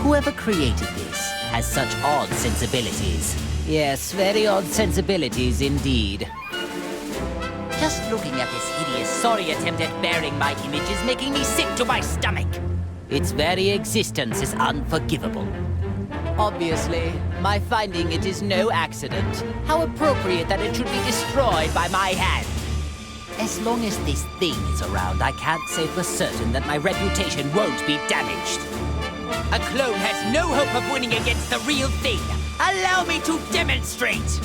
Whoever created this has such odd sensibilities. Yes, very odd sensibilities indeed. Just looking at this hideous, sorry attempt at bearing my image is making me sick to my stomach. Its very existence is unforgivable. Obviously, my finding it is no accident. How appropriate that it should be destroyed by my hand. As long as this thing is around, I can't say for certain that my reputation won't be damaged. A clone has no hope of winning against the real thing. Allow me to demonstrate!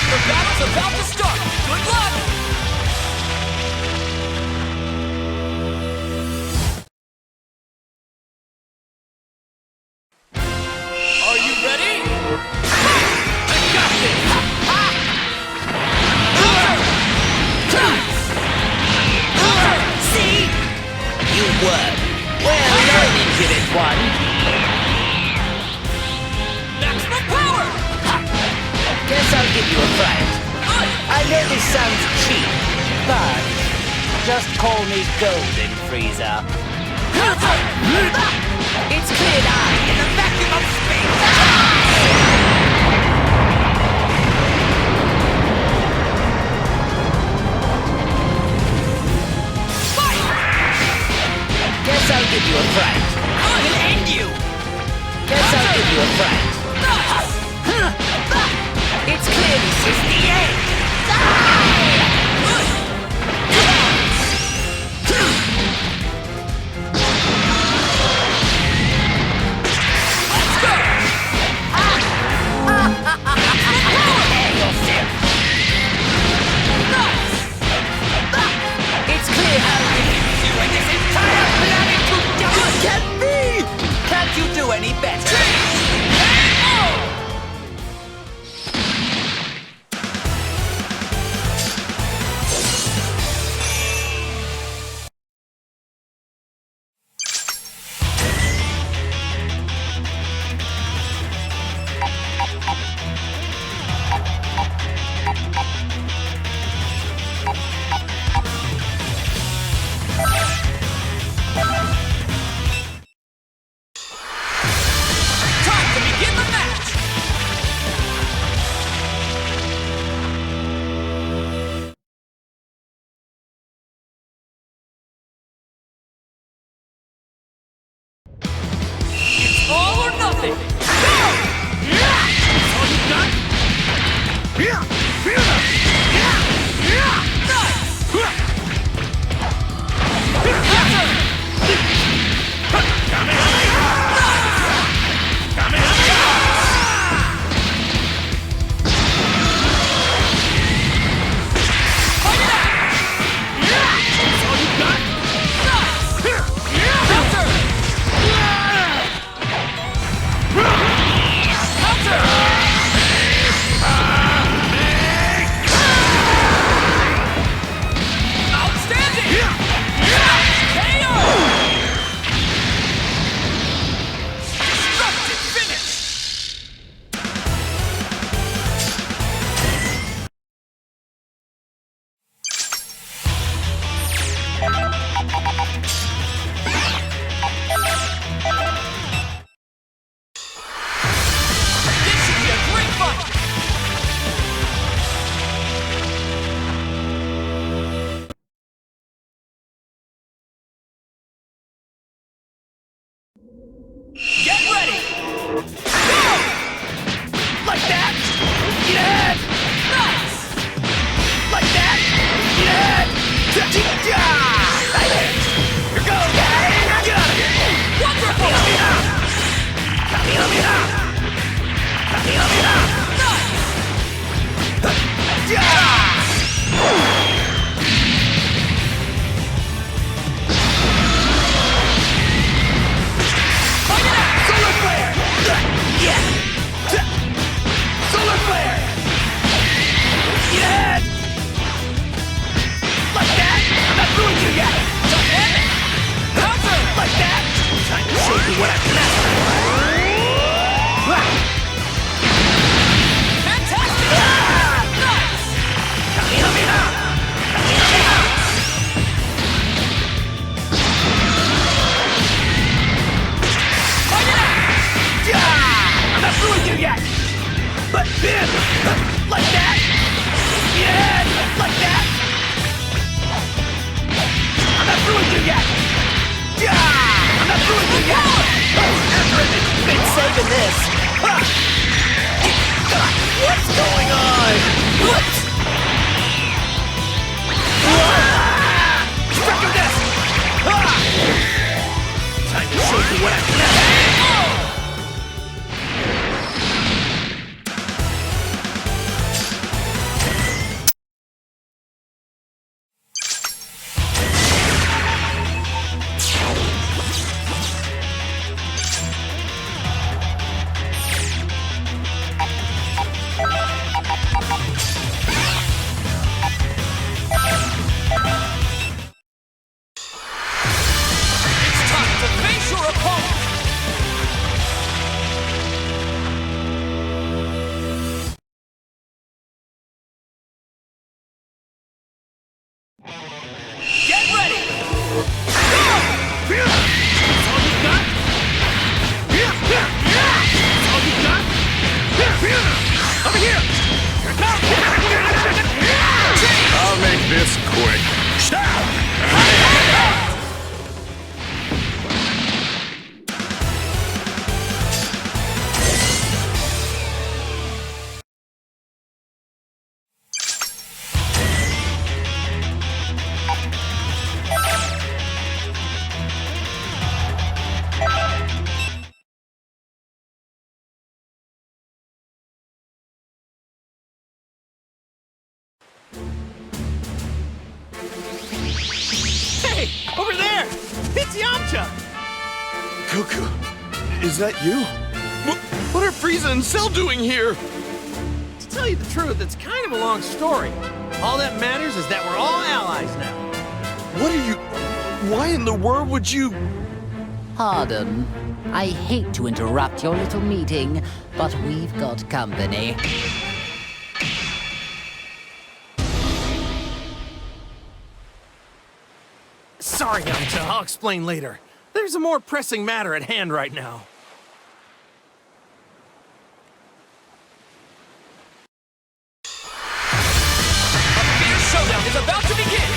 The battle's about to start! Good luck! Are you ready? I got this! See? You were. Well, you're an impudent one. Maximum power! Guess I'll give you a fright. I know this sounds cheap, but just call me Golden Frieza. It's cleared eye in the vacuum of space! Guess I'll give you a fright. I will end you! Guess I'll give you a fright. It's clear this is the end! Let's go! through with you yet! I'm not through with you yet! Been saving this! What's going on? Spectrum Disc! Time to show you what I can. Over there! It's Yamcha! Goku, is that you? What are Frieza and Cell doing here? To tell you the truth, it's kind of a long story. All that matters is that we're all allies now. What are you... Why in the world would you... Pardon. I hate to interrupt your little meeting, but we've got company. Sorry, Yamcha. I'll explain later. There's a more pressing matter at hand right now. A fierce showdown is about to begin!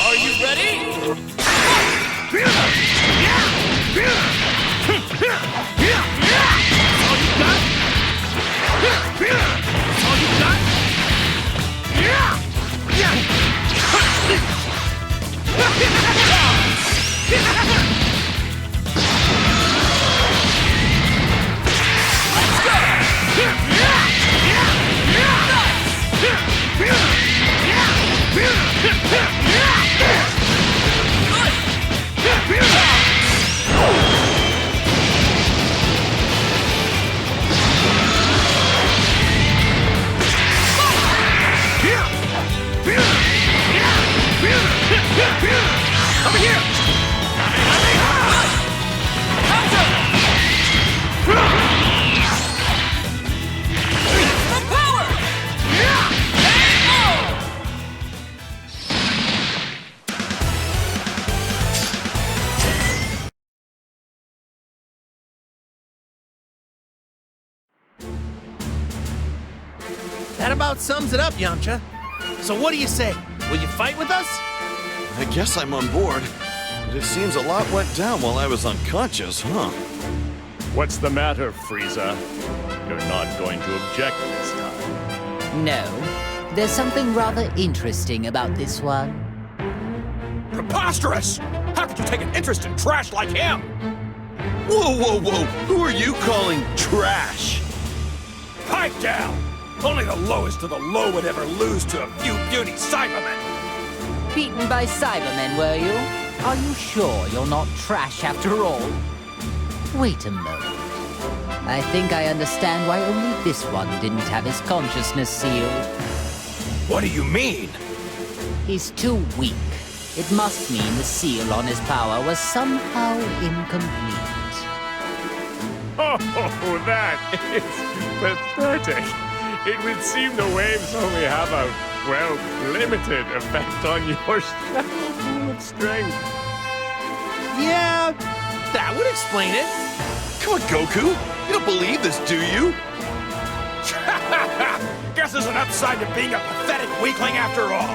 Are you ready? Over here! That about sums it up, Yamcha. So what do you say? Will you fight with us? I guess I'm on board, but it seems a lot went down while I was unconscious, huh? What's the matter, Frieza? You're not going to object this time. No, there's something rather interesting about this one. Preposterous! How could you take an interest in trash like him? Whoa, whoa, whoa! Who are you calling trash? Pipe down! Only the lowest of the low would ever lose to a few beauty Cybermen! Beaten by Cybermen, were you? Are you sure you're not trash after all? Wait a moment. I think I understand why only this one didn't have his consciousness sealed. What do you mean? He's too weak. It must mean the seal on his power was somehow incomplete. Oh, that is pathetic. It would seem the waves only have a, well, limited effect on your pool of strength. Yeah, that would explain it. Come on, Goku. You don't believe this, do you? Guess there's an upside to being a pathetic weakling after all.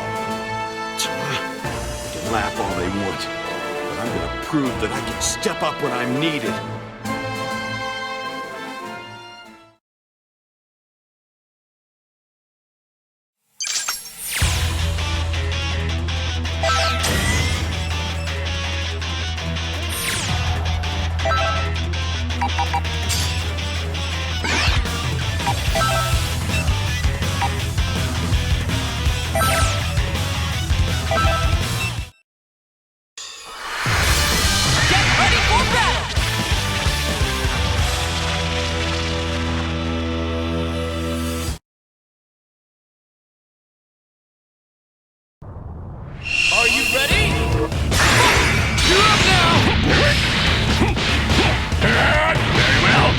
They can laugh all they want, but I'm gonna prove that I can step up when I'm needed. Are you ready? You're up now! Very well.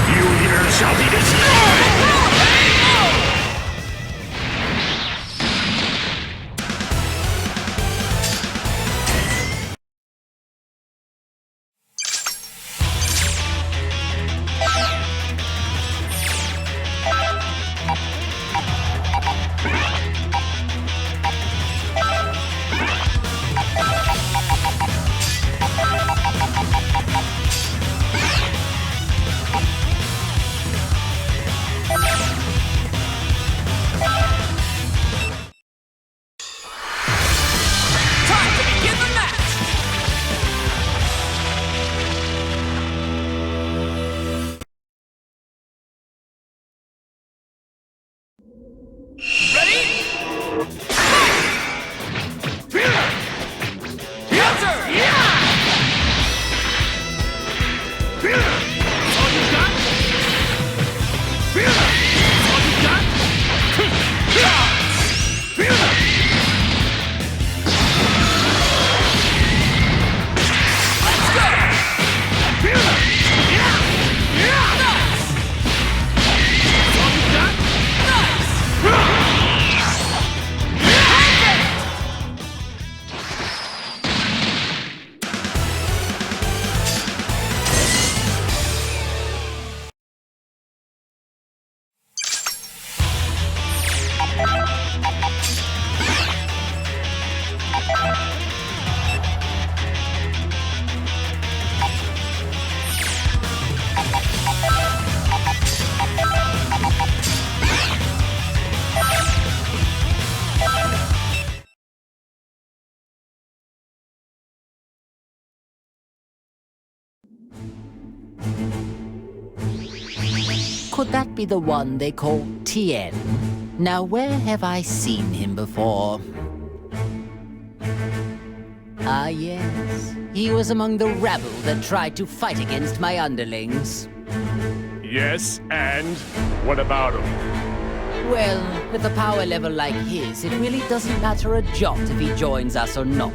You leader shall be destroyed! Could that be the one they call Tien? Now, where have I seen him before? Ah, yes. He was among the rabble that tried to fight against my underlings. Yes, and what about him? Well, with a power level like his, it really doesn't matter a jot if he joins us or not.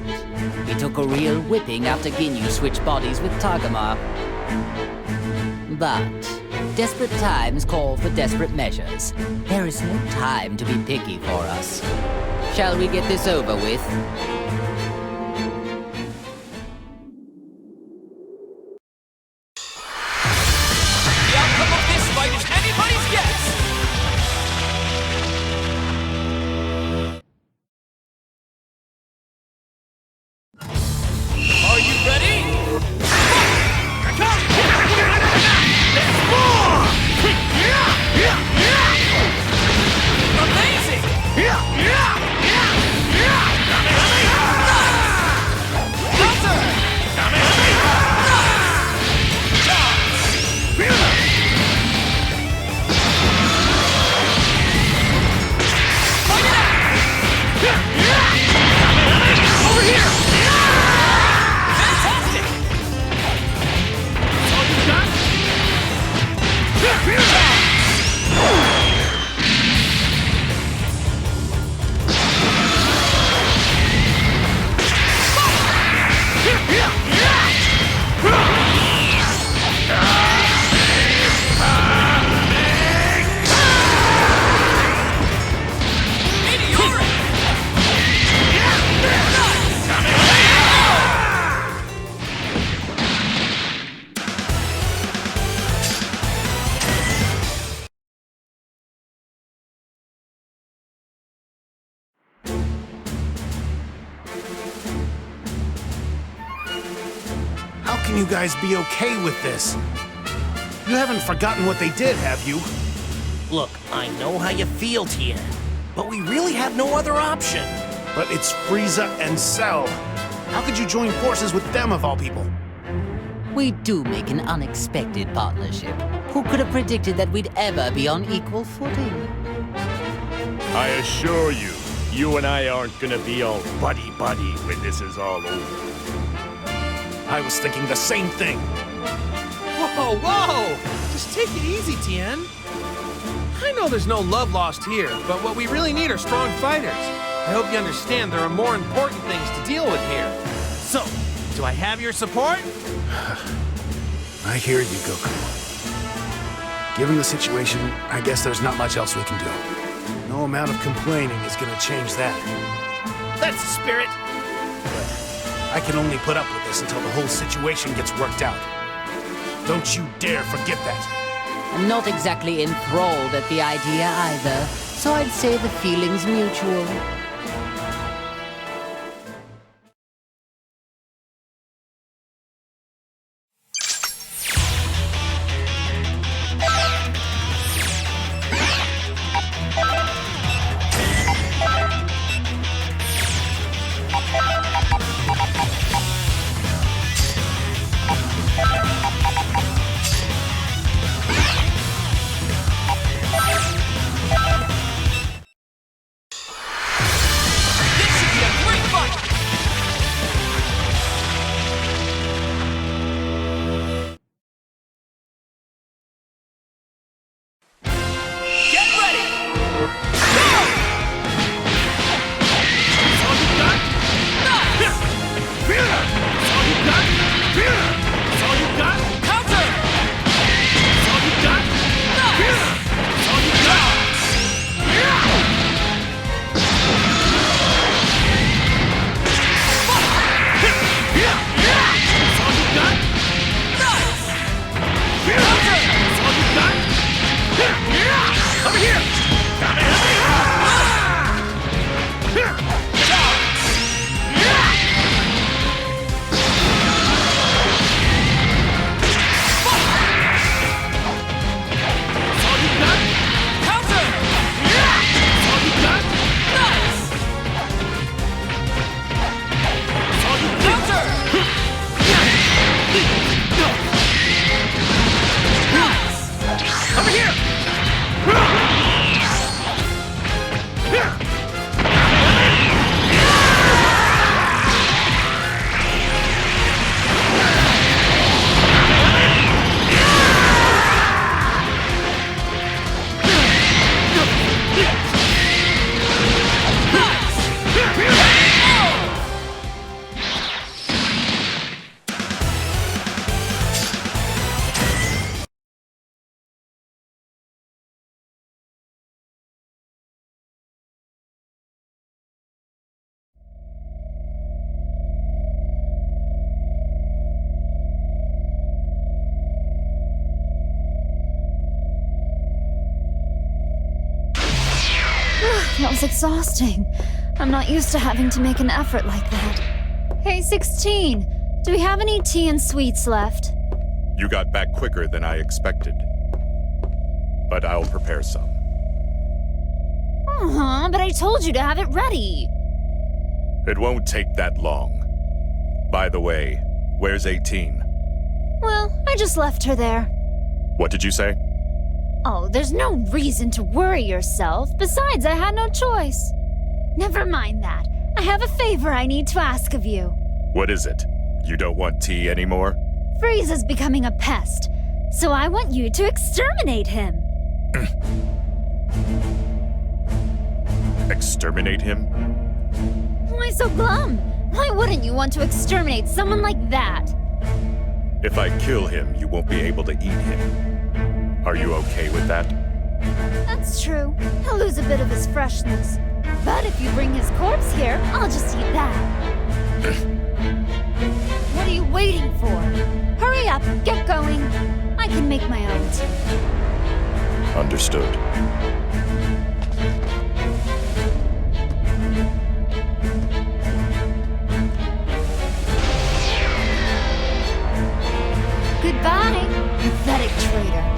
He took a real whipping after Ginyu switched bodies with Tagamar. But desperate times call for desperate measures. There is no time to be picky for us. Shall we get this over with? The outcome of this fight is anybody's guess! Are you ready? Amazing! can you guys be okay with this? You haven't forgotten what they did, have you? Look, I know how you feel, Tien, but we really had no other option. But it's Frieza and Cell. How could you join forces with them, of all people? We do make an unexpected partnership. Who could have predicted that we'd ever be on equal footing? I assure you, you and I aren't gonna be all buddy-buddy when this is all over. I was thinking the same thing. Whoa, whoa! Just take it easy, Tien. I know there's no love lost here, but what we really need are strong fighters. I hope you understand there are more important things to deal with here. So, do I have your support? I hear you, Goku. Given the situation, I guess there's not much else we can do. No amount of complaining is gonna change that. That's the spirit. I can only put up with this until the whole situation gets worked out. Don't you dare forget that. I'm not exactly enthralled at the idea either, so I'd say the feeling's mutual. That was exhausting. I'm not used to having to make an effort like that. Hey, 16, do we have any tea and sweets left? You got back quicker than I expected. But I'll prepare some. But I told you to have it ready. It won't take that long. By the way, where's 18? Well, I just left her there. What did you say? Oh, there's no reason to worry yourself. Besides, I had no choice. Never mind that. I have a favor I need to ask of you. What is it? You don't want tea anymore? Frieza's becoming a pest, so I want you to exterminate him. Exterminate him? Why so glum? Why wouldn't you want to exterminate someone like that? If I kill him, you won't be able to eat him. Are you okay with that? That's true. He'll lose a bit of his freshness. But if you bring his corpse here, I'll just eat that. What are you waiting for? Hurry up, get going. I can make my own tea. Understood. Bye, pathetic traitor.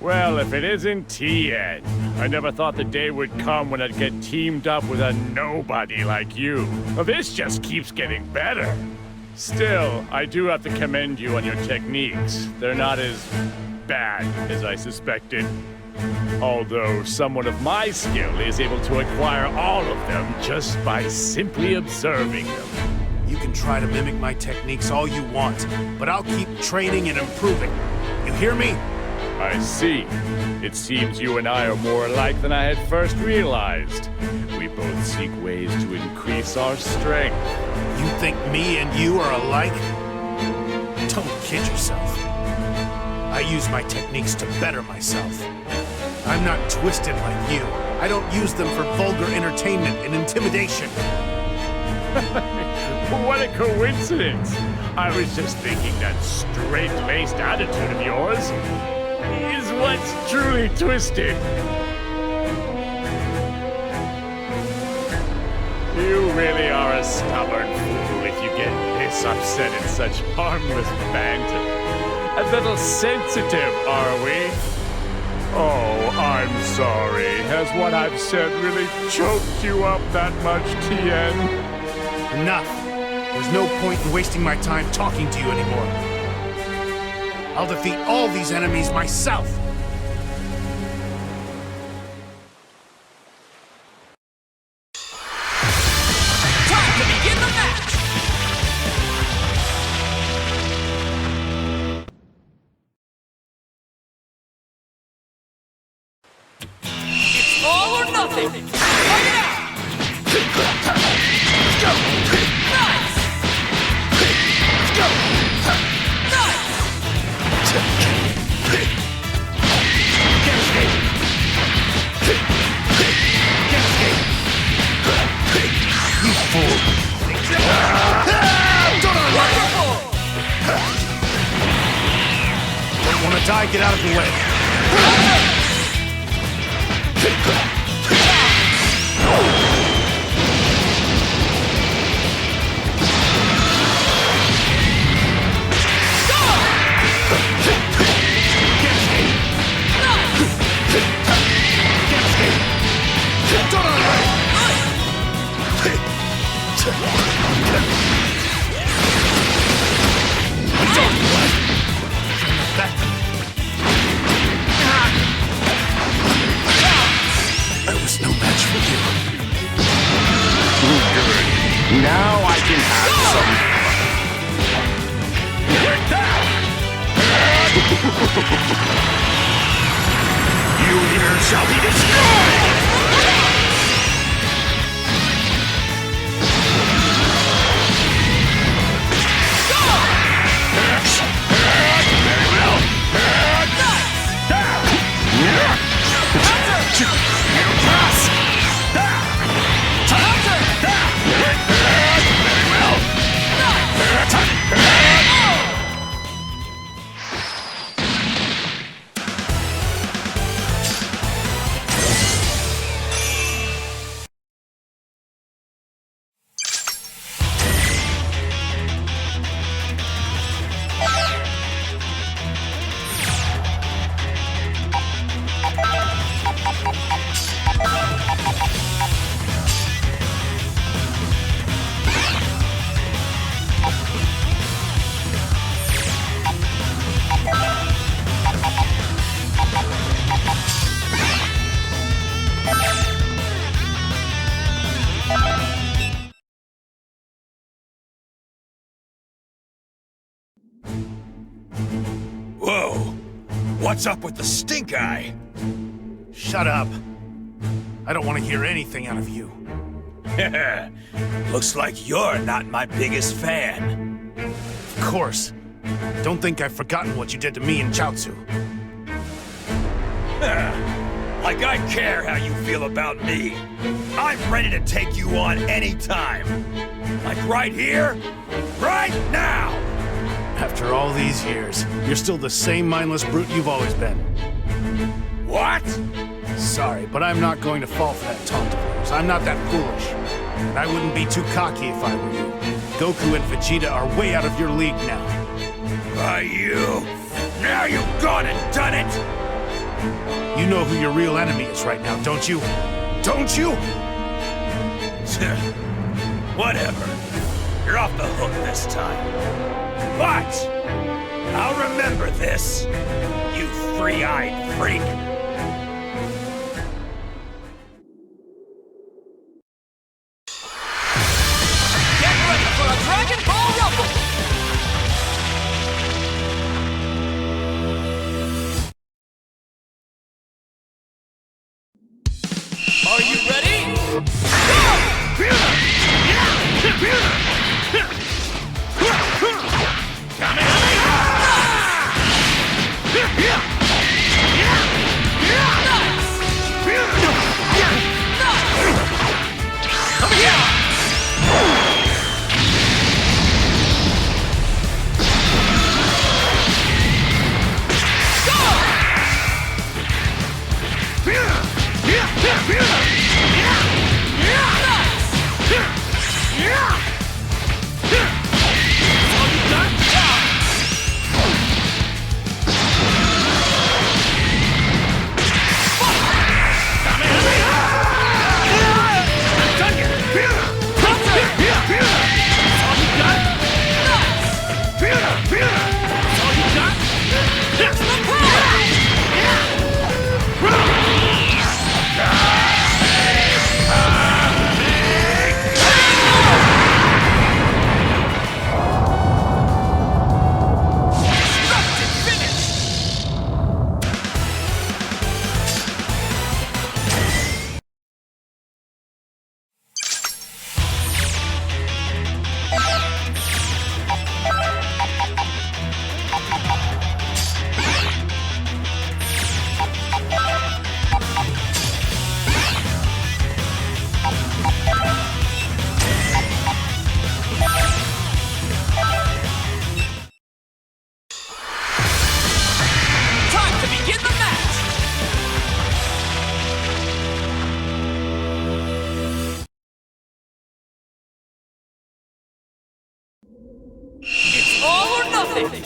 Well, if it isn't Tien. I never thought the day would come when I'd get teamed up with a nobody like you. Well, this just keeps getting better. Still, I do have to commend you on your techniques. They're not as bad as I suspected. Although someone of my skill is able to acquire all of them just by simply observing them. You can try to mimic my techniques all you want, but I'll keep training and improving. You hear me? I see. It seems you and I are more alike than I had first realized. We both seek ways to increase our strength. You think me and you are alike? Don't kid yourself. I use my techniques to better myself. I'm not twisted like you. I don't use them for vulgar entertainment and intimidation. What a coincidence! I was just thinking that straight-laced attitude of yours is what's truly twisted. You really are a stubborn fool if you get this upset at such harmless banter. A little sensitive, are we? Oh, I'm sorry. Has what I've said really choked you up that much, Tien? Enough. There's no point in wasting my time talking to you anymore. I'll defeat all these enemies myself. Time to begin the match! It's all or nothing! Fight it out! Let's go! Nice! Let's go! Nice! You fool! Wonderful! Don't want to die? Get out of the way. I was no match for you. Good. Now I can have some You here shall be destroyed! Very well. It'll pass! Very well. Whoa! What's up with the stink eye? Shut up. I don't want to hear anything out of you. Looks like you're not my biggest fan. Of course. Don't think I've forgotten what you did to me and Chaozu. Like I care how you feel about me. I'm ready to take you on anytime. Like right here, right now! After all these years, you're still the same mindless brute you've always been. What? Sorry, but I'm not going to fall for that taunt of yours. I'm not that foolish. And I wouldn't be too cocky if I were you. Goku and Vegeta are way out of your league now. You? Now you've gone and done it! You know who your real enemy is right now, don't you? Don't you? Whatever. You're off the hook this time. But I'll remember this, you three-eyed freak. Get ready for a Dragon Ball Rumble! Are you ready? It's all or nothing!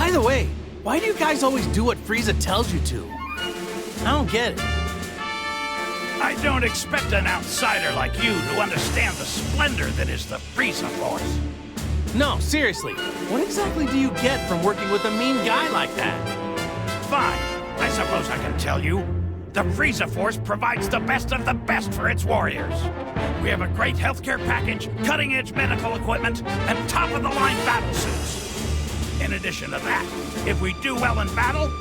By the way, why do you guys always do what Frieza tells you to? I don't get it. I don't expect an outsider like you to understand the splendor that is the Frieza Force. No, seriously, what exactly do you get from working with a mean guy like that? Fine, I suppose I can tell you. The Frieza Force provides the best of the best for its warriors. We have a great healthcare package, cutting-edge medical equipment, and top-of-the-line battle suits. In addition to that, if we do well in battle,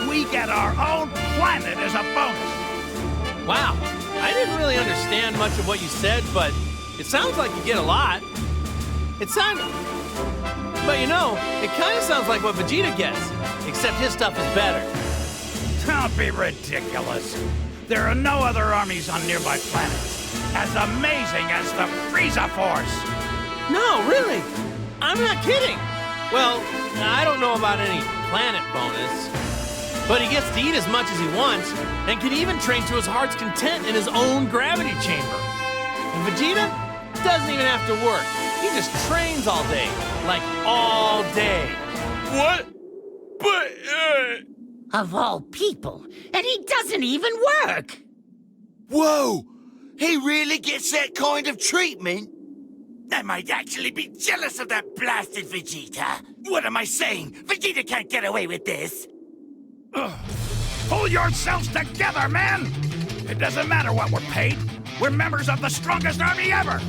we get our own planet as a bonus. Wow, I didn't really understand much of what you said, but it sounds like you get a lot. But you know, it kind of sounds like what Vegeta gets, except his stuff is better. Don't be ridiculous. There are no other armies on nearby planets as amazing as the Frieza Force. No, really, I'm not kidding. Well, I don't know about any planet bonus, but he gets to eat as much as he wants, and can even train to his heart's content in his own gravity chamber. And Vegeta doesn't even have to work. He just trains all day. Like, all day. What? But, Of all people, and he doesn't even work! Whoa! He really gets that kind of treatment? I might actually be jealous of that blasted Vegeta. What am I saying? Vegeta can't get away with this. Ugh. Pull yourselves together, man! It doesn't matter what we're paid. We're members of the strongest army ever.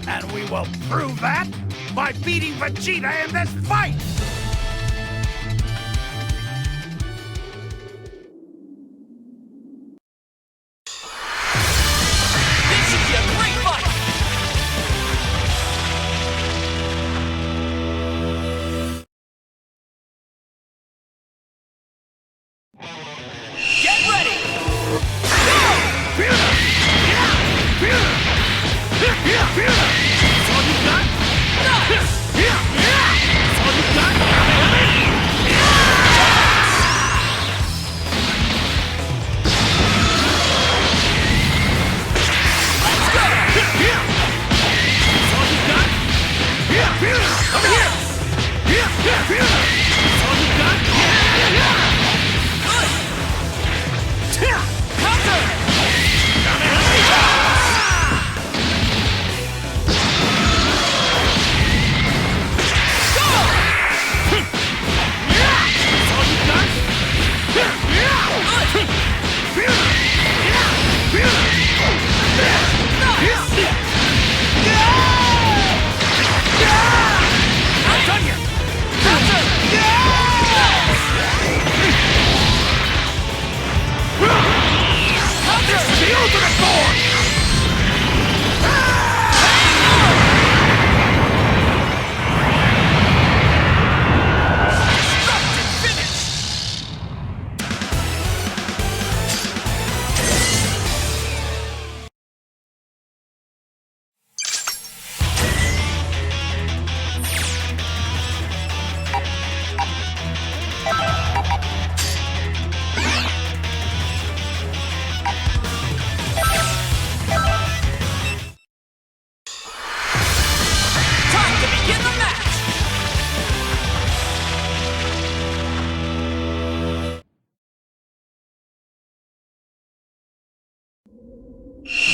And we will prove that by beating Vegeta in this fight! This should be a great fight! Get ready!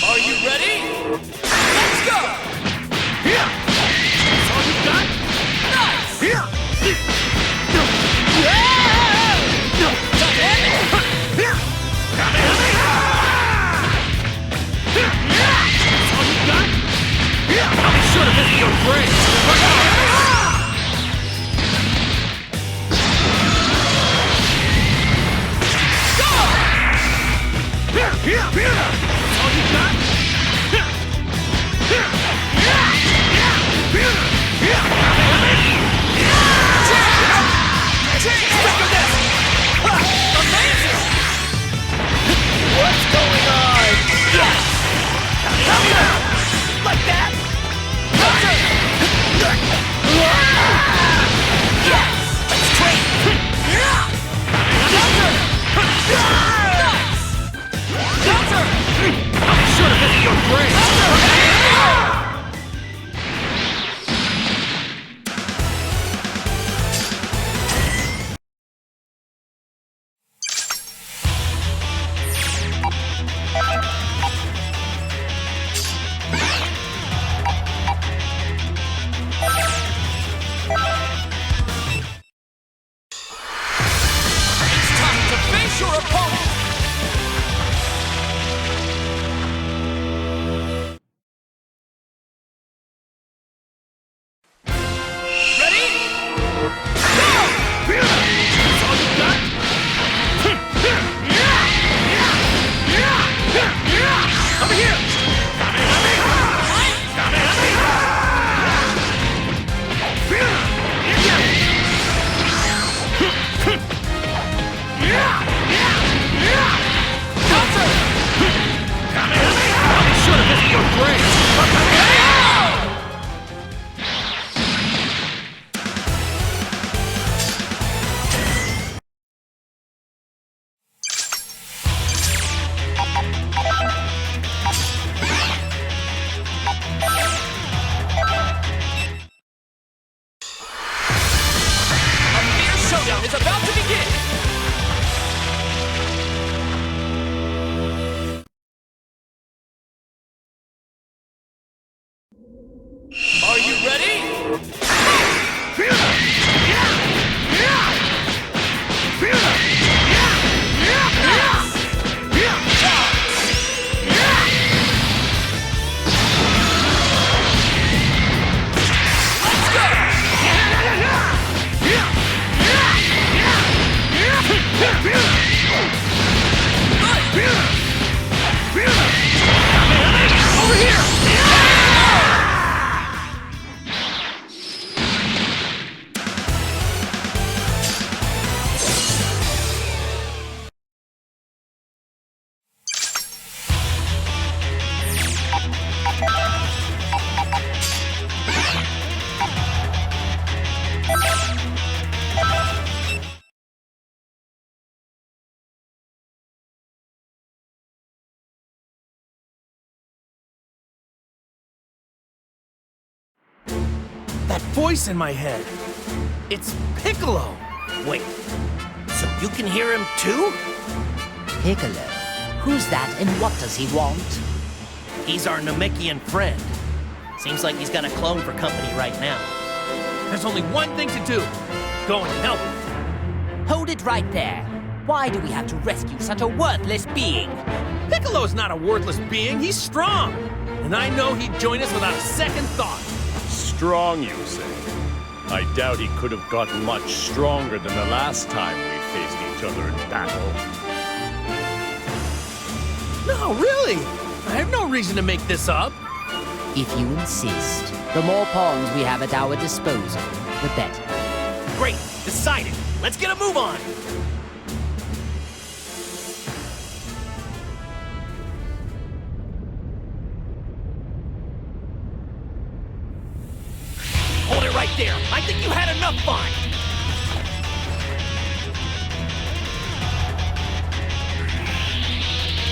Are you ready? Let's go! That's all you got? Nice! That's all you got? I'll be sure to visit your grave! What's going on? Like that? Are you ready? Over here! That voice in my head. It's Piccolo. Wait, so you can hear him too? Piccolo? Who's that and what does he want? He's our Namekian friend. Seems like he's got a clone for company right now. There's only one thing to do. Go and help him. Hold it right there. Why do we have to rescue such a worthless being? Piccolo's not a worthless being. He's strong. And I know he'd join us without a second thought. Strong, you say? I doubt he could have gotten much stronger than the last time we faced each other in battle. No, really. I have no reason to make this up. If you insist, the more pawns we have at our disposal, the better. Great, decided. Let's get a move on. Hold it right there. I think you had enough fun.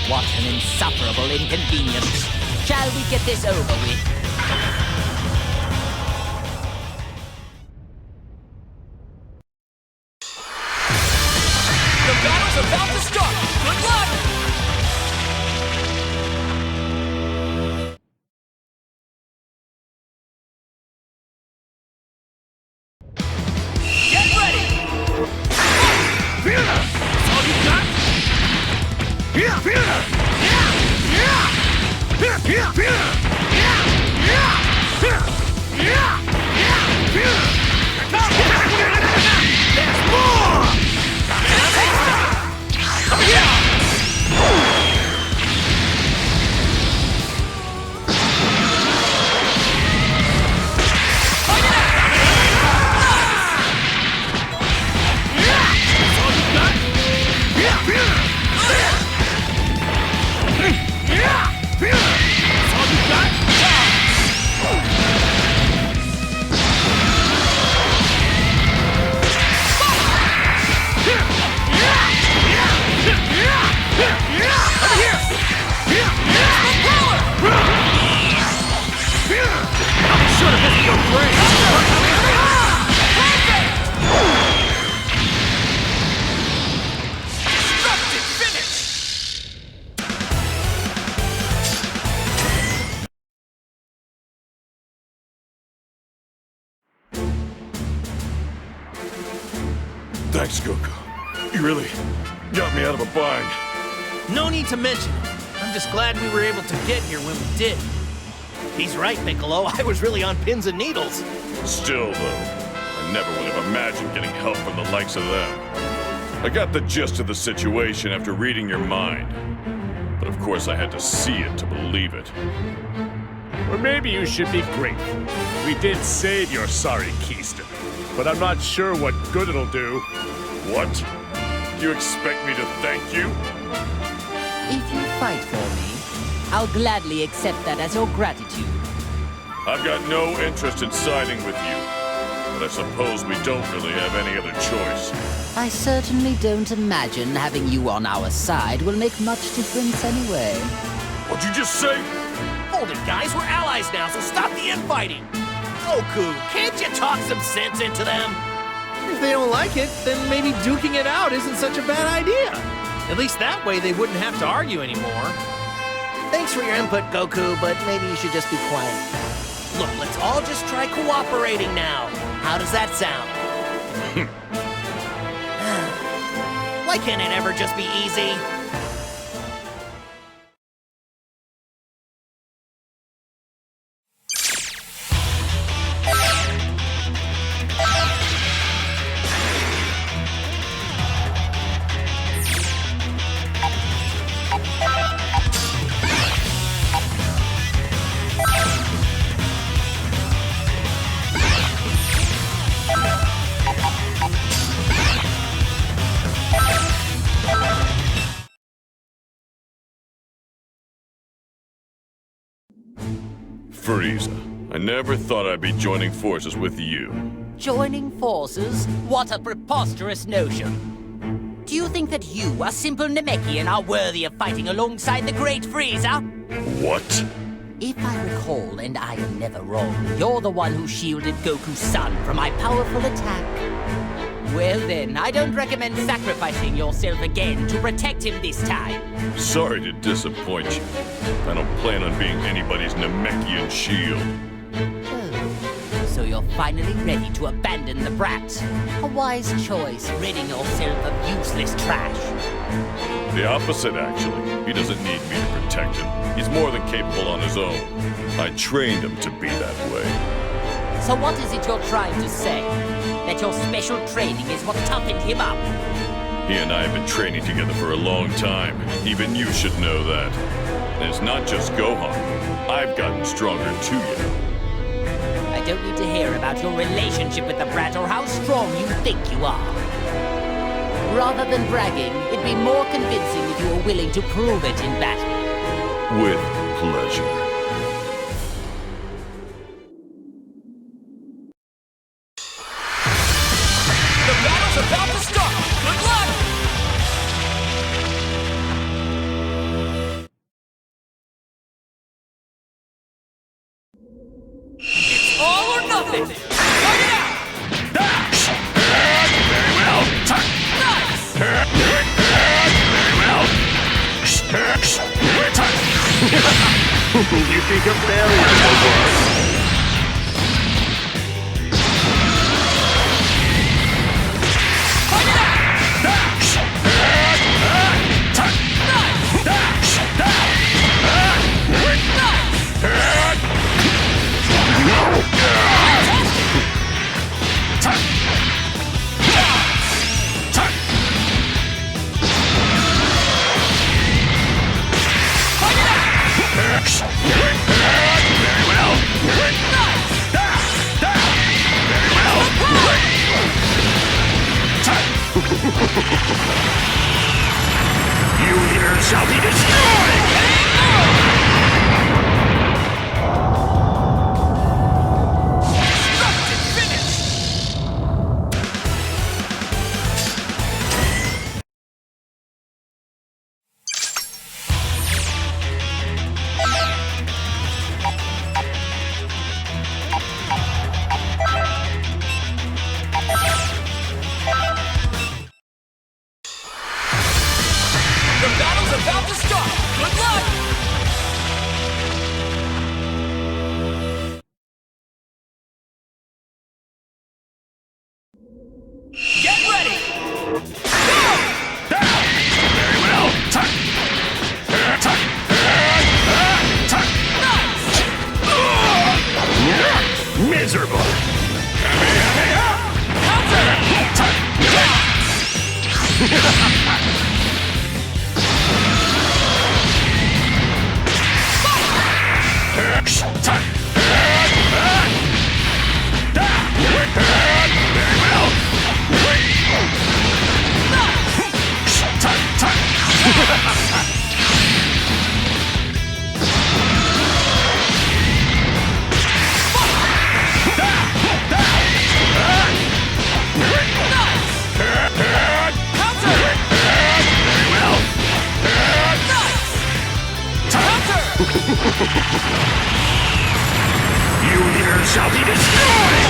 What an insufferable inconvenience. Shall we get this over with? The battle's about to start. Good luck! Get ready! That's all you got? There's more! Come here! That's all you got? That's all you got? I'm sure this is your brain. Destructive finish! Thanks, Goku. You really got me out of a bind. No need to mention it. I'm just glad we were able to get here when we did. He's right, Piccolo. I was really on pins and needles. Still, though, I never would have imagined getting help from the likes of them. I got the gist of the situation after reading your mind. But of course I had to see it to believe it. Or maybe you should be grateful. We did save your sorry Keystone, but I'm not sure what good it'll do. What? Do you expect me to thank you? If you fight for me, I'll gladly accept that as your gratitude. I've got no interest in siding with you, but I suppose we don't really have any other choice. I certainly don't imagine having you on our side will make much difference anyway. What'd you just say? Hold it, guys. We're allies now, so stop the infighting. Goku, can't you talk some sense into them? If they don't like it, then maybe duking it out isn't such a bad idea. At least that way they wouldn't have to argue anymore. Thanks for your input, Goku, but maybe you should just be quiet. Look, let's all just try cooperating now. How does that sound? Why can't it ever just be easy? Frieza, I never thought I'd be joining forces with you. Joining forces? What a preposterous notion. Do you think that you, a simple Namekian, are worthy of fighting alongside the great Frieza? What? If I recall, and I am never wrong, you're the one who shielded Goku's son from my powerful attack. Well then, I don't recommend sacrificing yourself again to protect him this time. Sorry to disappoint you. I don't plan on being anybody's Namekian shield. Oh, so you're finally ready to abandon the brat. A wise choice, ridding yourself of useless trash. The opposite, actually. He doesn't need me to protect him. He's more than capable on his own. I trained him to be that way. So what is it you're trying to say? That your special training is what toughened him up? He and I have been training together for a long time. Even you should know that. And it's not just Gohan. I've gotten stronger too yet. I don't need to hear about your relationship with the brat or how strong you think you are. Rather than bragging, it'd be more convincing if you were willing to prove it in battle. With pleasure. About to start! Good luck! It's all or nothing! Fight it out! Very well. Nice! Very well. You think a failure will work? You here shall be destroyed! About to start! Good luck! Get ready! Go! Very well. Nice! Miserable! You here shall be destroyed!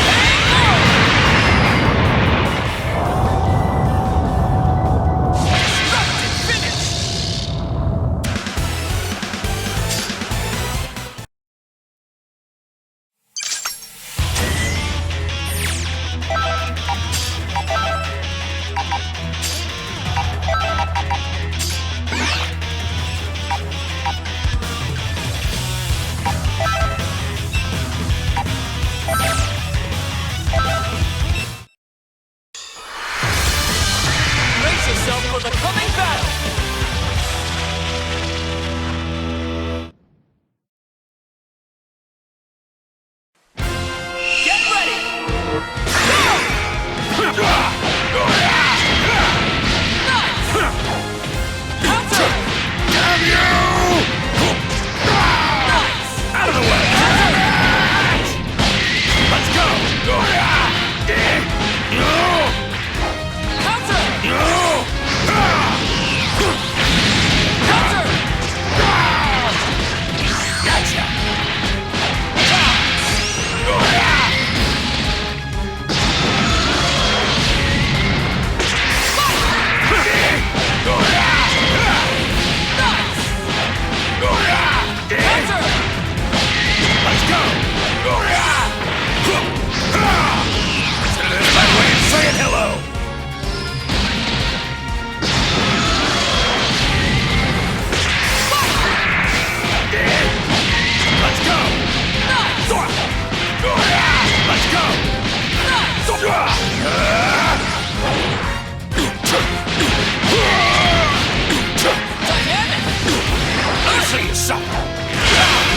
I'll see you something.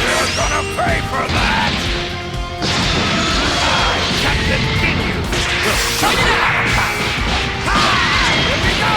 You're gonna pay for that. Captain Ginyu will show you how to fight. Here we go.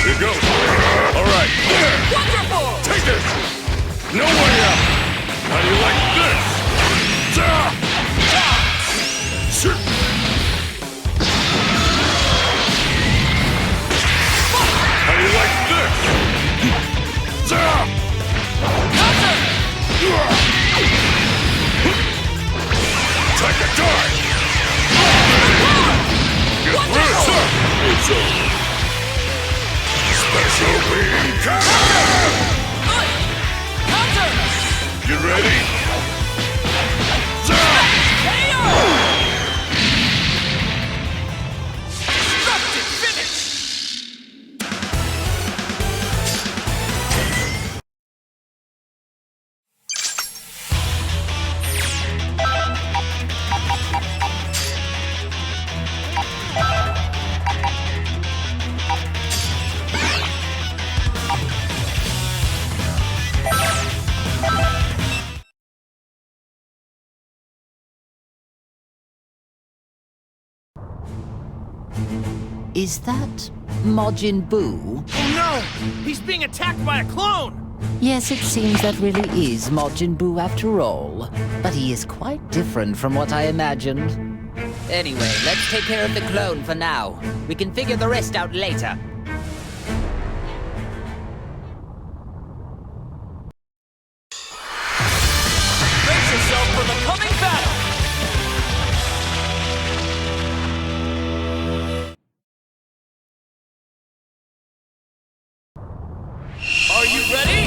Here you go. All right. Wonderful! Take this. No way out. How do you like this? Shoot. How do you like this? Take a dart. Get through. It's over. Special beam counter! Counter! You ready? Destructive finish! Is that Majin Buu? Oh no! He's being attacked by a clone! Yes, it seems that really is Majin Buu after all. But he is quite different from what I imagined. Anyway, let's take care of the clone for now. We can figure the rest out later. Brace yourself for the coming battle! Are you ready?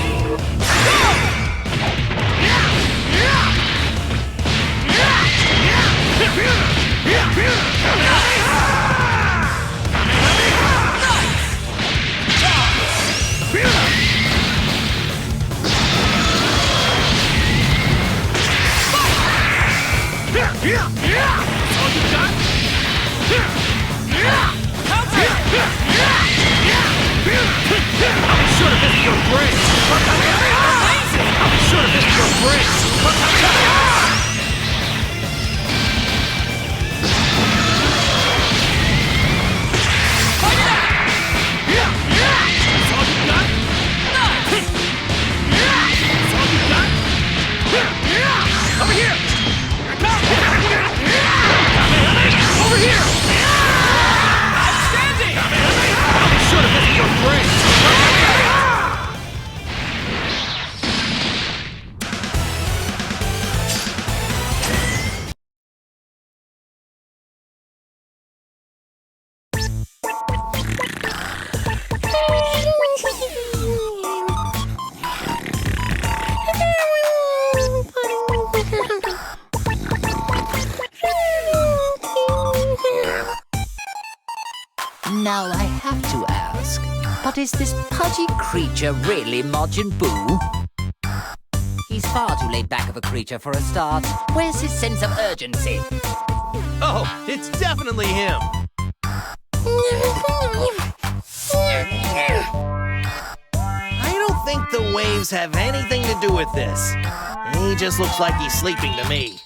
Now I have to ask, but is this pudgy creature really Majin Buu? He's far too laid back of a creature for a start. Where's his sense of urgency? Oh, it's definitely him! I don't think the waves have anything to do with this. He just looks like he's sleeping to me.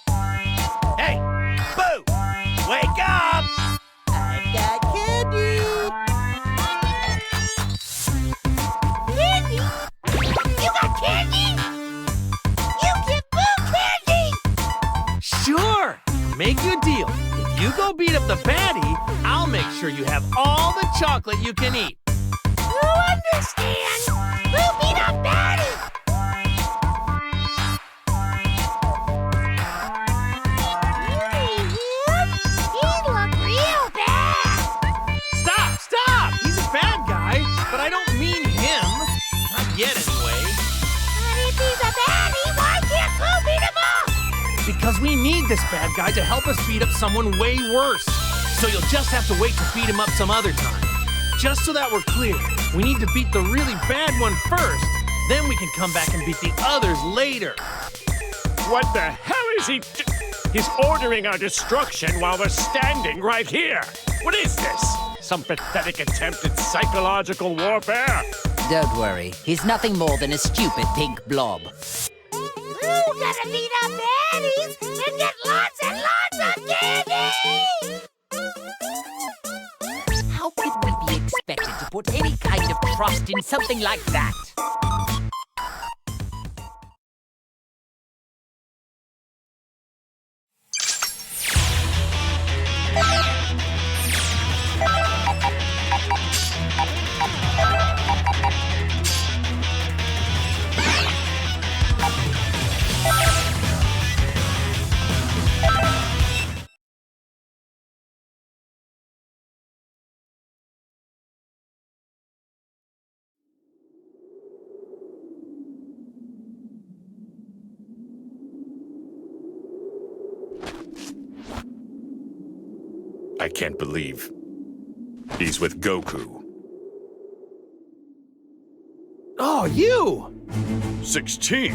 go beat up the baddie, I'll make sure you have all the chocolate you can eat. You understand? We'll beat up baddie! He look real bad! Stop! He's a bad guy, but I don't mean him. Not yet, anyway. But if he's a baddie, why can't Blue beat him up? Because we need this bad guy to help us beat up someone way worse. So you'll just have to wait to beat him up some other time. Just so that we're clear, we need to beat the really bad one first. Then we can come back and beat the others later. What the hell is he He's ordering our destruction while we're standing right here. What is this? Some pathetic attempt at psychological warfare? Don't worry, he's nothing more than a stupid pink blob. Blue gotta beat up baddies and get lots and lots of candy! How could we be expected to put any kind of trust in something like that? I can't believe he's with Goku. Oh, you! 16?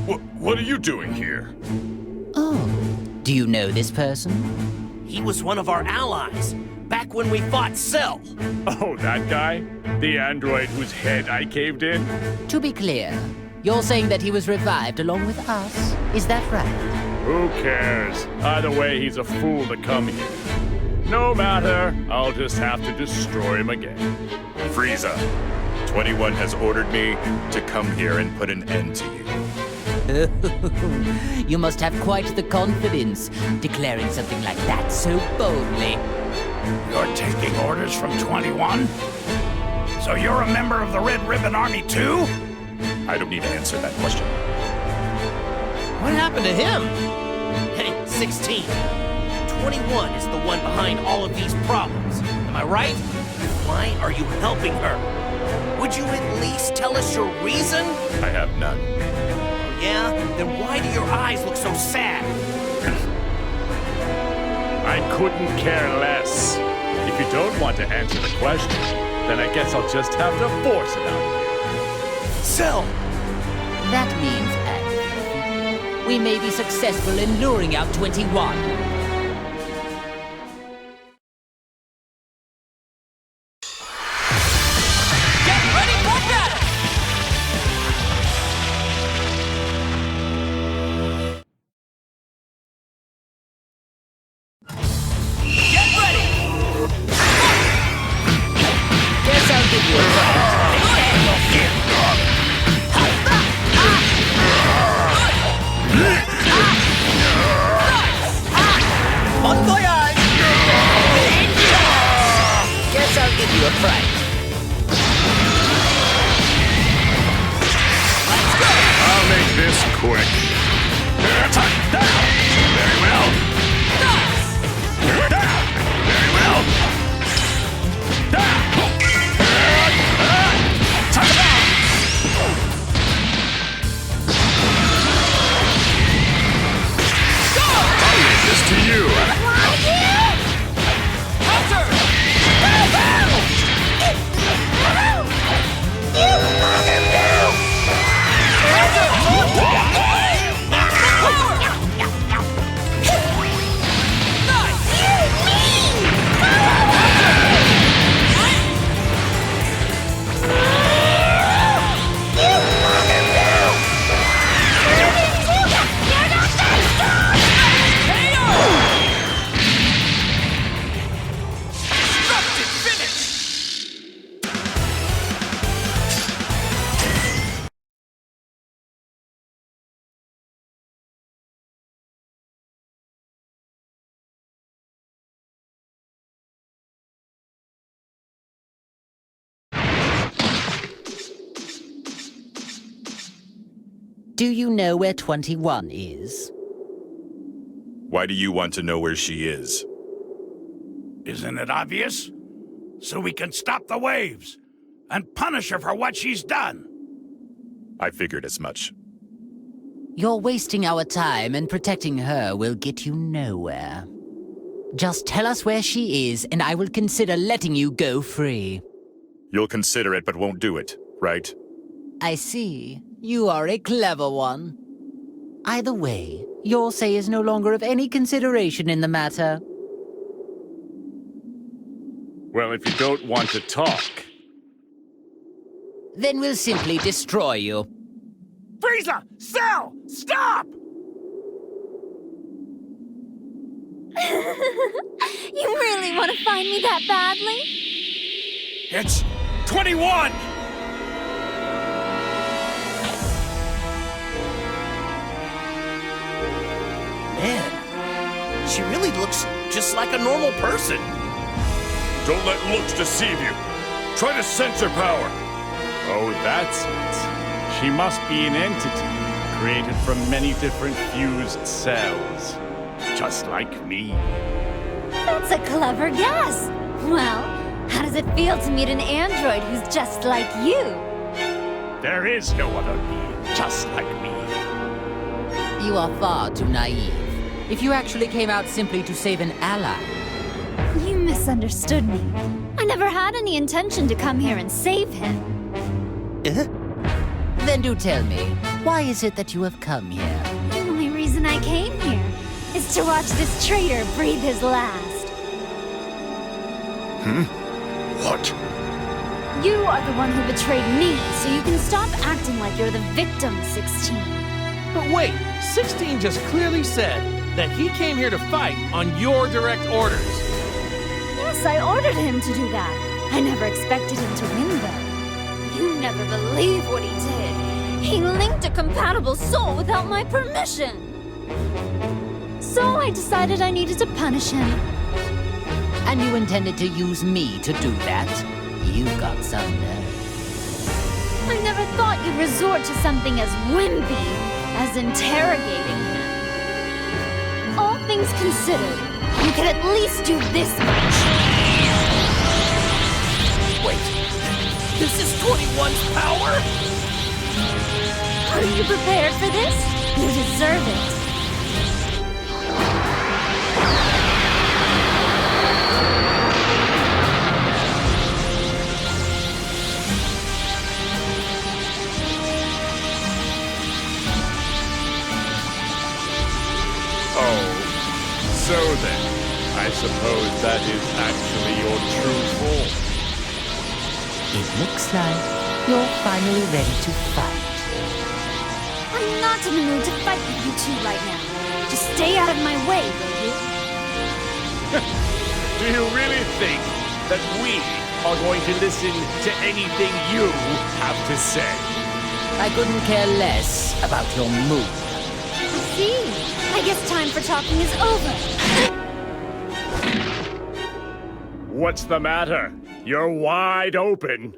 What are you doing here? Oh, do you know this person? He was one of our allies, back when we fought Cell. Oh, that guy? The android whose head I caved in? To be clear, you're saying that he was revived along with us? Is that right? Who cares? Either way, he's a fool to come here. No matter, I'll just have to destroy him again. Frieza, 21 has ordered me to come here and put an end to you. You must have quite the confidence, declaring something like that so boldly. You're taking orders from 21? So you're a member of the Red Ribbon Army too? I don't need to answer that question. What happened to him? Hey, 16. 21 is the one behind all of these problems. Am I right? Why are you helping her? Would you at least tell us your reason? I have none. Oh, yeah? Then why do your eyes look so sad? I couldn't care less. If you don't want to answer the question, then I guess I'll just have to force it out of you. Cell! That means we may be successful in luring out 21. Get ready for battle! Get ready! Guess I'll give you a try. Bon voyage! Guess I'll give you a fright. Let's go! I'll make this quick. Very well. Very well. I'll leave this to you. Hunter! Do you know where 21 is? Why do you want to know where she is? Isn't it obvious? So we can stop the waves and punish her for what she's done. I figured as much. You're wasting our time, and protecting her will get you nowhere. Just tell us where she is, and I will consider letting you go free. You'll consider it, but won't do it, right? I see. You are a clever one. Either way, your say is no longer of any consideration in the matter. Well, if you don't want to talk... Then we'll simply destroy you. Frieza! Cell! Stop! You really want to find me that badly? It's 21! Man, she really looks just like a normal person. Don't let looks deceive you. Try to sense her power. Oh, that's it. She must be an entity, created from many different fused cells. Just like me. That's a clever guess. Well, how does it feel to meet an android who's just like you? There is no other being just like me. You are far too naive. If you actually came out simply to save an ally... You misunderstood me. I never had any intention to come here and save him. Then do tell me, why is it that you have come here? The only reason I came here is to watch this traitor breathe his last. What? You are the one who betrayed me, so you can stop acting like you're the victim, 16. But wait, 16 just clearly said that he came here to fight on your direct orders. Yes, I ordered him to do that. I never expected him to win, though. You never believe what he did. He linked a compatible soul without my permission. So I decided I needed to punish him. And you intended to use me to do that? You've got some nerve. I never thought you'd resort to something as wimpy as interrogating him. All things considered, you could at least do this much. Wait, this is 21's power? Are you prepared for this? You deserve it. So then, I suppose that is actually your true form. It looks like you're finally ready to fight. I'm not in the mood to fight with you two right now. Just stay out of my way, will you? Do you really think that we are going to listen to anything you have to say? I couldn't care less about your mood. I see. I guess time for talking is over. What's the matter? You're wide open.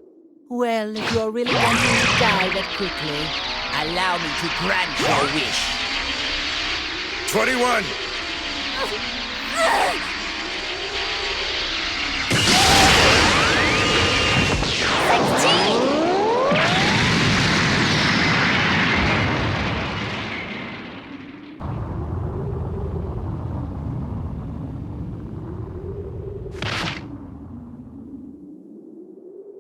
Well, if you're really wanting to die that quickly, allow me to grant your wish.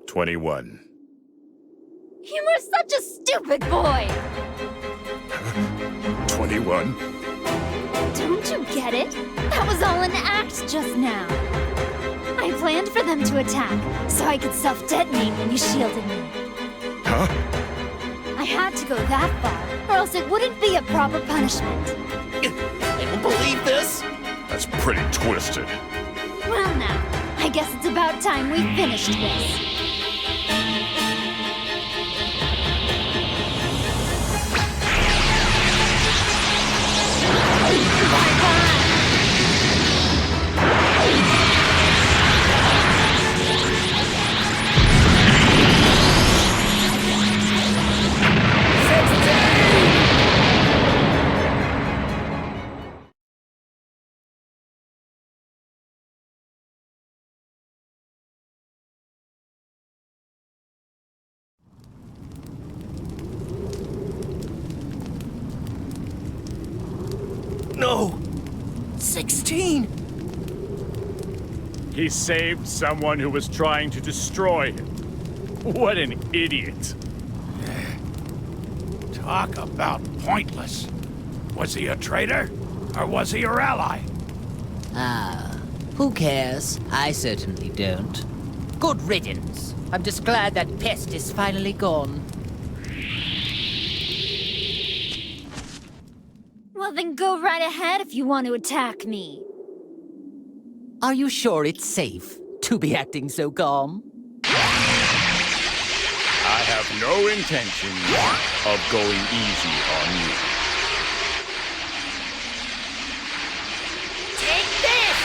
21! You were such a stupid boy! 21? Don't you get it? That was all an act just now. I planned for them to attack, so I could self-detonate when you shielded me. Huh? I had to go that far, or else it wouldn't be a proper punishment. I don't believe this. That's pretty twisted. Well now, I guess it's about time we finished this. No! 16! He saved someone who was trying to destroy him. What an idiot. Talk about pointless. Was he a traitor? Or was he your ally? Ah, who cares? I certainly don't. Good riddance. I'm just glad that pest is finally gone. Well, then go right ahead if you want to attack me. Are you sure it's safe to be acting so calm? I have no intention of going easy on you. Take this!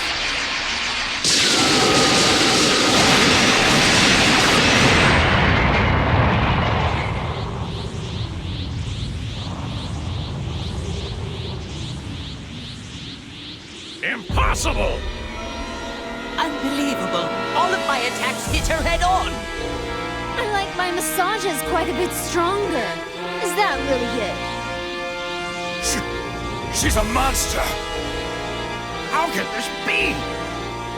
Impossible! Unbelievable! All of my attacks hit her head on! I like my massages quite a bit stronger. Is that really it? She's a monster! How can this be?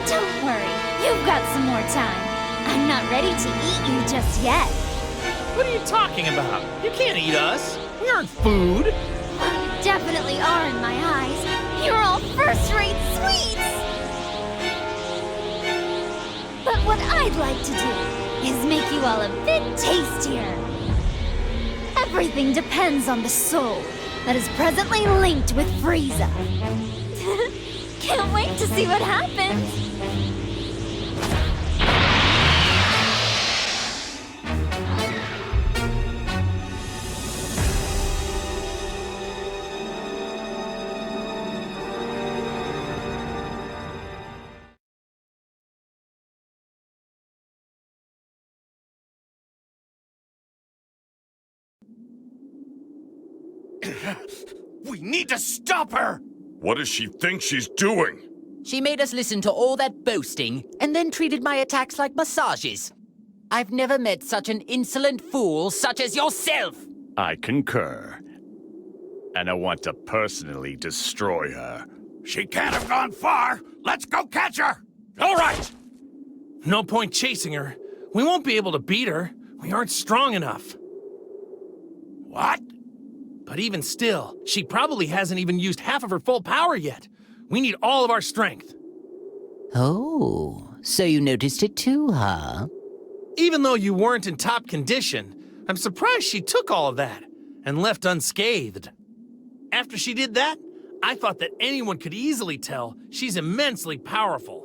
Don't worry, you've got some more time. I'm not ready to eat you just yet. What are you talking about? You can't eat us. We aren't food. Well, you definitely are in my eyes. You're all first-rate sweets! But what I'd like to do is make you all a bit tastier. Everything depends on the soul that is presently linked with Frieza. Can't wait to see what happens. We need to stop her! What does she think she's doing? She made us listen to all that boasting, and then treated my attacks like massages. I've never met such an insolent fool such as yourself! I concur. And I want to personally destroy her. She can't have gone far! Let's go catch her! All right! No point chasing her. We won't be able to beat her. We aren't strong enough. What? But even still, she probably hasn't even used half of her full power yet. We need all of our strength. Oh, so you noticed it too, huh? Even though you weren't in top condition, I'm surprised she took all of that and left unscathed. After she did that, I thought that anyone could easily tell she's immensely powerful.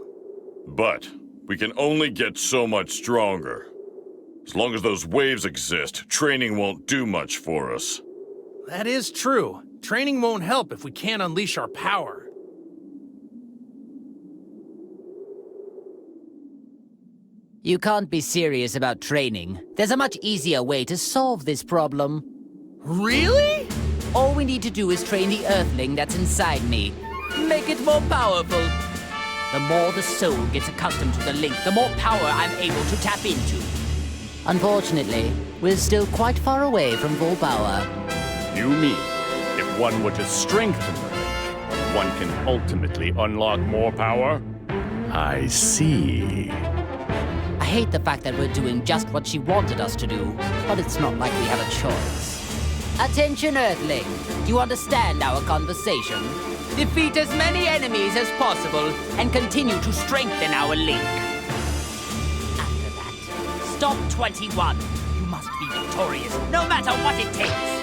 But we can only get so much stronger. As long as those waves exist, training won't do much for us. That is true. Training won't help if we can't unleash our power. You can't be serious about training. There's a much easier way to solve this problem. Really? All we need to do is train the Earthling that's inside me. Make it more powerful. The more the soul gets accustomed to the link, the more power I'm able to tap into. Unfortunately, we're still quite far away from full power. You mean, if one were to strengthen the link, one can ultimately unlock more power? I see. I hate the fact that we're doing just what she wanted us to do, but it's not like we have a choice. Attention, Earthling. Do you understand our conversation? Defeat as many enemies as possible and continue to strengthen our link. After that, stop 21. You must be victorious, no matter what it takes.